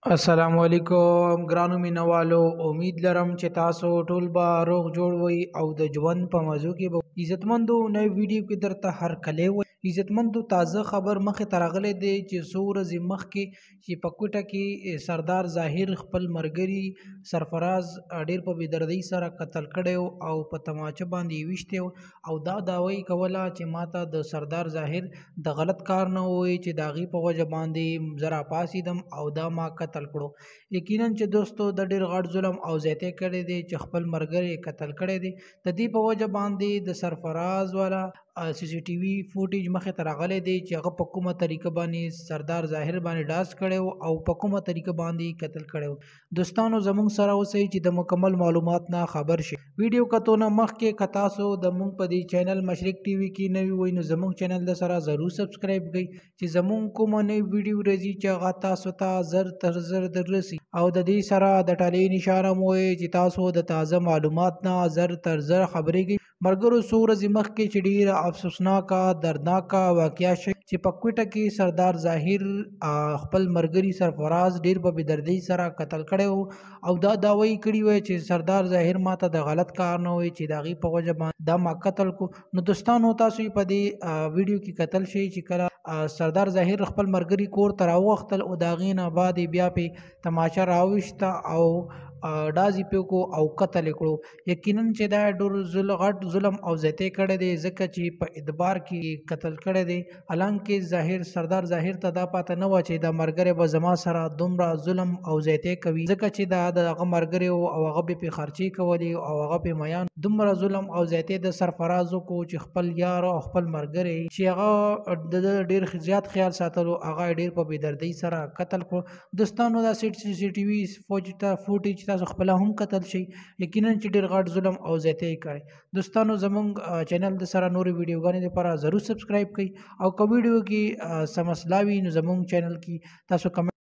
السلام ګرانو مینوالو. امید لرم چې تاسو ټول به روغ جوړ وي او د ژوند په مزو کې به عزتمندو. نوې ویډیو کې درته هر کله وي عزتمندو تازه خبر مخې ته راغلی دی چې څو ورځې مخکې چې په کوټه کې سردار ظاهر خپل مرګري سرفراز ډیر په بېدردۍ سره قتل کړی او په تماچه باندې ویشتی او دا دعوی کوله چې ماته د سردار ظاهر د غلط کار نه وي چې د هغې په وجه باندې زه راپاڅېدم او دا ما قتل کړو. یقینا چې دوستو د ډیر غټ ظلم او زیاتی کړی دی چې خپل مرګري قتل کړی دی. د دې په وجه باندې د سرفراز والا سی سی ټي وي فوټیج مخې ته راغلی دی چې هغه په کومه طریقه باندې سردار ظاهر باندې ډاس کړی او په کومه طریقه باندې قتل کړی. دوستانو زموږ سره اوسئ چې د مکمل معلومات نه خبر شي. ویډیو کتونه مخکې که تاسو د موږ په دې چینل مشرق ټي وي کې نوي وئ نو زموږ چینل د سره ضرور سبسکرایب کړئ چې زموږ کومه نوې ویډیو راځي چې هغه تاسو ته زر تر زر دررسي او د دې سره د ټالۍ نشانه مو چې تاسو د تازه معلومات نه زر تر زر خبرېږئ. مرګرو څو ورځې مخکې چې ډېره افسوسناکه دردناکه واقعه شوې چې په کوټه کې سردار ظاهر خپل مرګري سرفراز ډېر په بېدردۍ سره قتل کړی او دا دعوی کړي وی چې سردار ظاهر ماته د غلط کار نه وي چې د هغې په وجه باندې دا ما قتل کو. نو دوستانو تاسو یې په دې ویډیو کې کتل شئ چې کله سردار ظاهر خپل مرګري کور ته راوغختل او د هغې نه بعد بیا پې تماچه راوویسته او ډازې پې وکړو او قتل یې کړو. یقینا چې دا ډېر غټ ظلم او زیاتی کړی دی ځکه چې په اعتبار کې قتل کړی دی. حالانکې سردار ظاهر ته دا پاته نه وه چې دا ملګری به زما سره دومره ظلم او زیاتی کوي ځکه چې دا د هغه ملګری و او هغه به پې خرچې کولې او هغه پې میان دومره ظلم او زیاتی د سرفراز وکړو چې خپل یار او خپل ملګری چې هغه د ډېر زیات خیال ساتلو هغه ډېر په بېدردۍ سره قتل کړو. دوستانو دا سی سی ټي وي فوټیج تاسو خپله هم قتل شي. یقینا چې ډېر غټ ظلم او زیاتی کړی. دوستانو زموږ چینل د سره نورې ویډیوګانې لپاره ضرور سبسکرایب کړئ او که ویډیو کې څه مسله وي نو زموږ چینل کې تاسو کمنټ